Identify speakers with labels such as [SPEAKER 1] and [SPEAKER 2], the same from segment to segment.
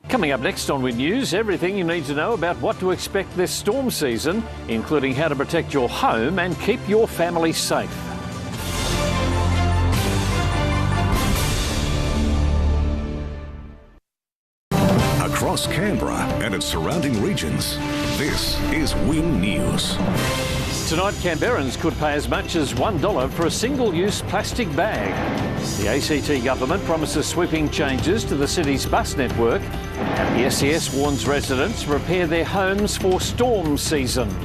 [SPEAKER 1] Coming up next on Win News, everything you need to know about what to expect this storm season, including how to protect your home and keep your family safe.
[SPEAKER 2] Across Canberra and its surrounding regions, this is Win News.
[SPEAKER 1] Tonight, Canberrans could pay as much as $1 for a single-use plastic bag. The ACT government promises sweeping changes to the city's bus network, and the SES warns residents to prepare their homes for storm season.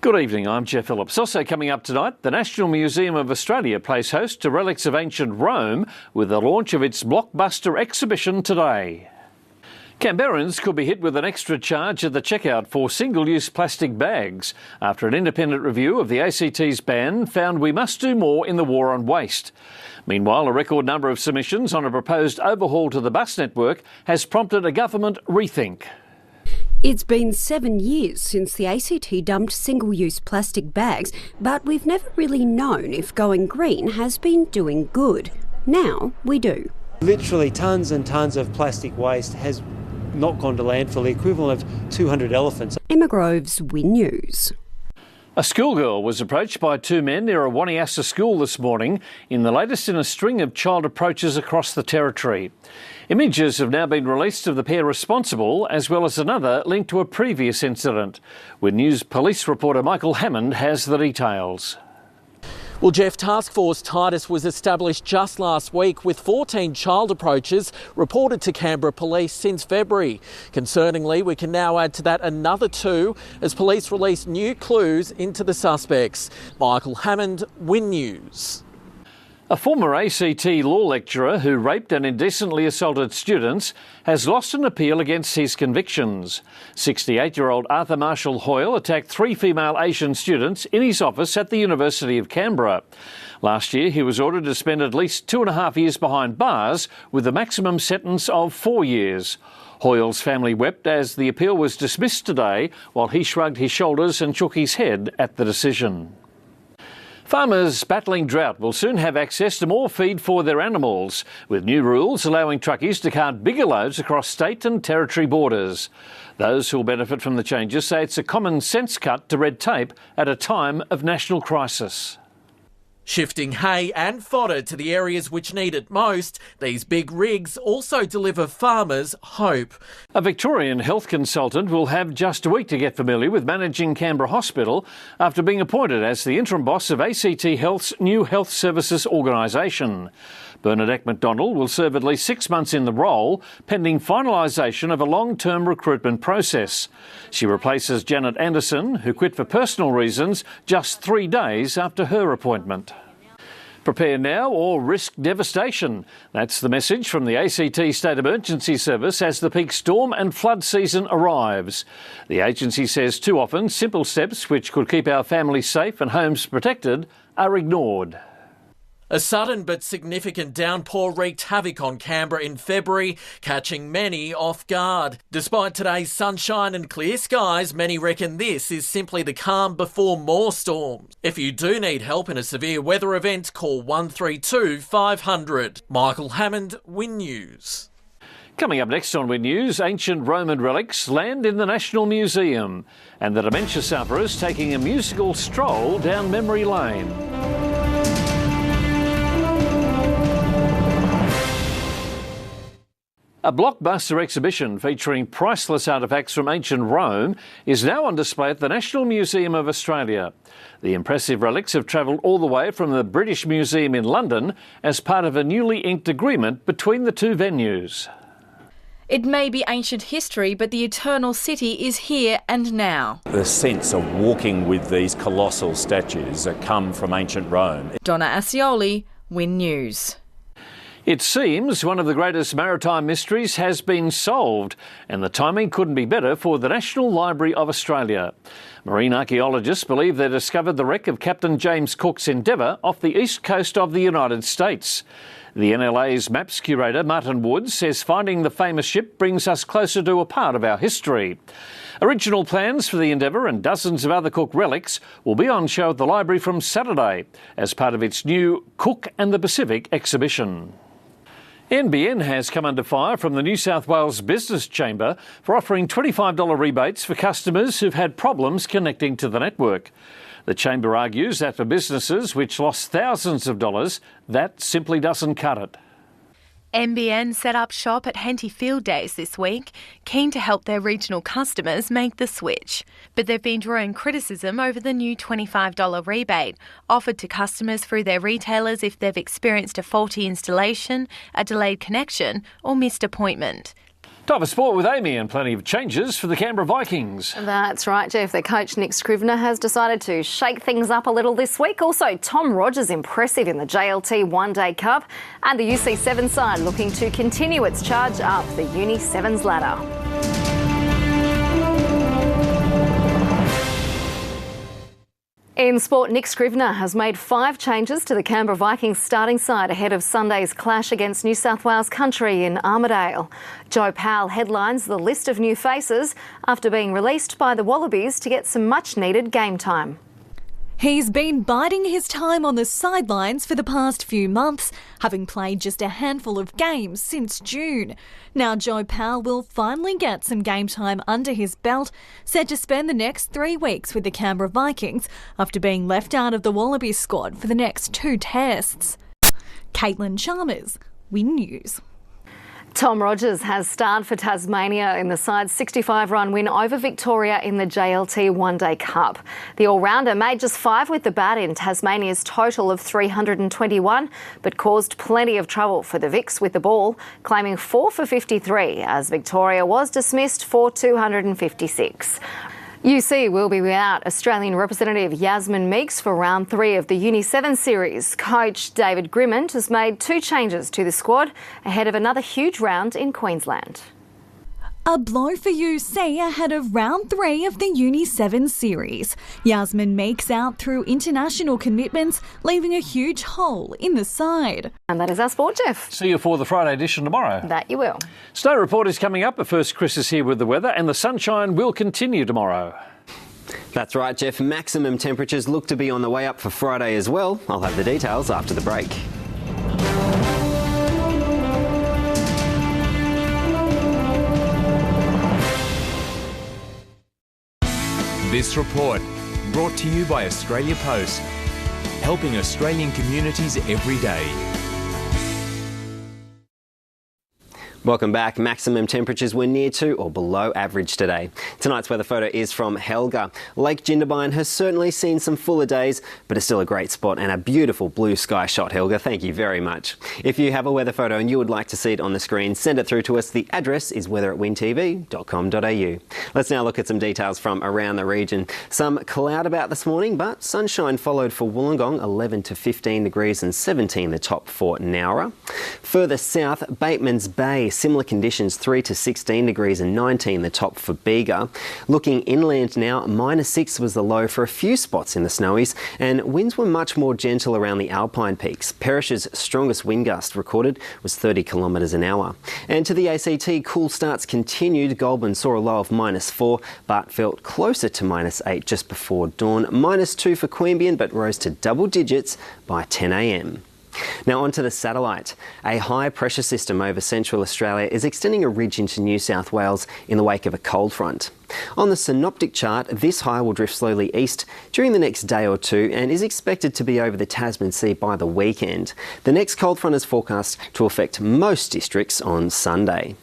[SPEAKER 1] Good evening, I'm Geoff Phillips. Also coming up tonight, the National Museum of Australia plays host to relics of ancient Rome with the launch of its blockbuster exhibition today. Canberrans could be hit with an extra charge at the checkout for single-use plastic bags after an independent review of the ACT's ban found we must do more in the war on waste. Meanwhile, a record number of submissions on a proposed overhaul to the bus network has prompted a government rethink.
[SPEAKER 3] It's been 7 years since the ACT dumped single-use plastic bags, but we've never really known if going green has been doing good. Now we do.
[SPEAKER 4] Literally tons and tons of plastic waste has not gone to landfill, the equivalent of 200 elephants.
[SPEAKER 3] Emma Groves, Win News.
[SPEAKER 1] A schoolgirl was approached by two men near a Waniassa school this morning in the latest in a string of child approaches across the territory. Images have now been released of the pair responsible, as well as another linked to a previous incident. Win News police reporter Michael Hammond has the details.
[SPEAKER 5] Well, Geoff, Task Force Titus was established just last week with 14 child approaches reported to Canberra Police since February. Concerningly, we can now add to that another 2 as police release new clues into the suspects. Michael Hammond, Win News.
[SPEAKER 1] A former ACT law lecturer who raped and indecently assaulted students has lost an appeal against his convictions. 68-year-old Arthur Marshall Hoyle attacked 3 female Asian students in his office at the University of Canberra. Last year, he was ordered to spend at least 2.5 years behind bars with a maximum sentence of 4 years. Hoyle's family wept as the appeal was dismissed today, while he shrugged his shoulders and shook his head at the decision. Farmers battling drought will soon have access to more feed for their animals, with new rules allowing truckies to cart bigger loads across state and territory borders. Those who will benefit from the changes say it's a common sense cut to red tape at a time of national crisis.
[SPEAKER 5] Shifting hay and fodder to the areas which need it most, these big rigs also deliver farmers hope.
[SPEAKER 1] A Victorian health consultant will have just a week to get familiar with managing Canberra Hospital after being appointed as the interim boss of ACT Health's new health services organisation. Bernadette McDonald will serve at least 6 months in the role, pending finalisation of a long-term recruitment process. She replaces Janet Anderson, who quit for personal reasons just 3 days after her appointment. Prepare now or risk devastation. That's the message from the ACT State Emergency Service as the peak storm and flood season arrives. The agency says too often simple steps which could keep our families safe and homes protected are ignored.
[SPEAKER 5] A sudden but significant downpour wreaked havoc on Canberra in February, catching many off guard. Despite today's sunshine and clear skies, many reckon this is simply the calm before more storms. If you do need help in a severe weather event, call 132 500. Michael Hammond, Win News.
[SPEAKER 1] Coming up next on Win News, ancient Roman relics land in the National Museum, and the dementia sufferers taking a musical stroll down memory lane. A blockbuster exhibition featuring priceless artefacts from ancient Rome is now on display at the National Museum of Australia. The impressive relics have travelled all the way from the British Museum in London as part of a newly inked agreement between the two venues.
[SPEAKER 6] It may be ancient history, but the Eternal City is here and now.
[SPEAKER 7] The sense of walking with these colossal statues that come from ancient Rome.
[SPEAKER 6] Donna Ascioli, Win News.
[SPEAKER 1] It seems one of the greatest maritime mysteries has been solved, and the timing couldn't be better for the National Library of Australia. Marine archaeologists believe they discovered the wreck of Captain James Cook's Endeavour off the east coast of the United States. The NLA's maps curator, Martin Woods, says finding the famous ship brings us closer to a part of our history. Original plans for the Endeavour and dozens of other Cook relics will be on show at the library from Saturday as part of its new Cook and the Pacific exhibition. NBN has come under fire from the New South Wales Business Chamber for offering $25 rebates for customers who've had problems connecting to the network. The Chamber argues that for businesses which lost thousands of dollars, that simply doesn't cut it.
[SPEAKER 8] NBN set up shop at Henty Field Days this week, keen to help their regional customers make the switch. But they've been drawing criticism over the new $25 rebate offered to customers through their retailers if they've experienced a faulty installation, a delayed connection or missed appointment.
[SPEAKER 1] Time for sport with Amy, and plenty of changes for the Canberra Vikings.
[SPEAKER 9] That's right, Geoff. Their coach Nick Scrivener has decided to shake things up a little this week. Also, Tom Rogers impressive in the JLT One-Day Cup, and the UC7 side looking to continue its charge up the Uni 7's ladder. In sport, Nick Scrivener has made 5 changes to the Canberra Vikings starting side ahead of Sunday's clash against New South Wales Country in Armidale. Joe Powell headlines the list of new faces after being released by the Wallabies to get some much-needed game time.
[SPEAKER 10] He's been biding his time on the sidelines for the past few months, having played just a handful of games since June. Now Joe Powell will finally get some game time under his belt, set to spend the next 3 weeks with the Canberra Vikings after being left out of the Wallabies squad for the next 2 tests. Caitlin Chalmers, Win News.
[SPEAKER 9] Tom Rogers has starred for Tasmania in the side's 65-run win over Victoria in the JLT One-Day Cup. The all-rounder made just 5 with the bat in Tasmania's total of 321, but caused plenty of trouble for the Vics with the ball, claiming 4 for 53 as Victoria was dismissed for 256. UC will be without Australian representative Yasmin Meeks for round 3 of the Uni 7 series. Coach David Grimmond has made 2 changes to the squad ahead of another huge round in Queensland.
[SPEAKER 10] A blow for UC ahead of round 3 of the Uni 7 series. Yasmin Meeks out through international commitments, leaving a huge hole in the side.
[SPEAKER 9] And that is our sport, Geoff.
[SPEAKER 1] See you for the Friday edition tomorrow.
[SPEAKER 9] That you will.
[SPEAKER 1] Snow Report is coming up, but first Chris is here with the weather, and the sunshine will continue tomorrow.
[SPEAKER 11] That's right, Geoff. Maximum temperatures look to be on the way up for Friday as well. I'll have the details after the break.
[SPEAKER 12] This report brought to you by Australia Post, helping Australian communities every day.
[SPEAKER 11] Welcome back. Maximum temperatures were near to or below average today. Tonight's weather photo is from Helga. Lake Jindabyne has certainly seen some fuller days, but it's still a great spot and a beautiful blue sky shot, Helga. Thank you very much. If you have a weather photo and you would like to see it on the screen, send it through to us. The address is weather@wintv.com.au. Let's now look at some details from around the region. Some cloud about this morning, but sunshine followed for Wollongong, 11 to 15 degrees and 17 the top for Nowra. Further south, Bateman's Bay, similar conditions, 3 to 16 degrees and 19 the top for Bega. Looking inland now, -6 was the low for a few spots in the Snowies, and winds were much more gentle around the Alpine peaks. Parrish's strongest wind gust recorded was 30 kilometres an hour. And to the ACT, cool starts continued. Goulburn saw a low of -4, but felt closer to -8 just before dawn. -2 for Queanbeyan, but rose to double digits by 10 a.m. Now onto the satellite. A high pressure system over central Australia is extending a ridge into New South Wales in the wake of a cold front. On the synoptic chart, this high will drift slowly east during the next day or two and is expected to be over the Tasman Sea by the weekend. The next cold front is forecast to affect most districts on Sunday.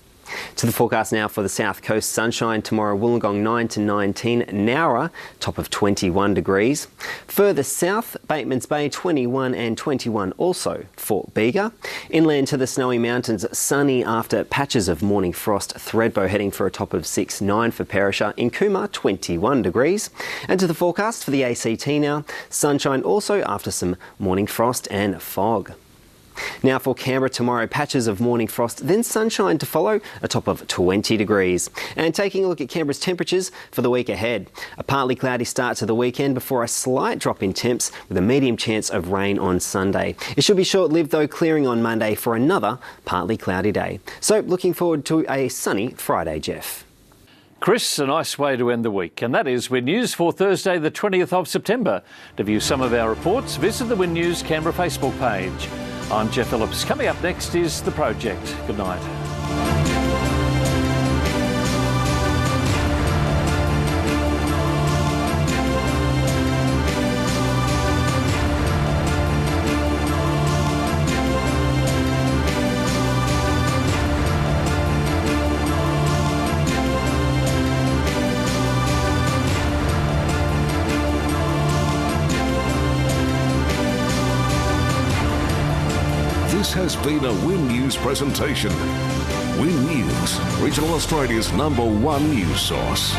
[SPEAKER 11] To the forecast now for the south coast. Sunshine tomorrow, Wollongong 9 to 19, Nowra top of 21 degrees. Further south, Bateman's Bay 21 and 21 also for Bega. Inland to the Snowy Mountains, sunny after patches of morning frost. Thredbo heading for a top of 6, 9 for Perisher. In Cooma 21 degrees. And to the forecast for the ACT now, sunshine also after some morning frost and fog. Now for Canberra tomorrow, patches of morning frost, then sunshine to follow, a top of 20 degrees. And taking a look at Canberra's temperatures for the week ahead. A partly cloudy start to the weekend before a slight drop in temps with a medium chance of rain on Sunday. It should be short-lived though, clearing on Monday for another partly cloudy day. So looking forward to a sunny Friday, Geoff.
[SPEAKER 1] Chris, a nice way to end the week, and that is Win News for Thursday the 20th of September. To view some of our reports, visit the Win News Canberra Facebook page. I'm Geoff Phillips. Coming up next is The Project. Good night.
[SPEAKER 2] This has been a Win News presentation. Win News, Regional Australia's #1 news source.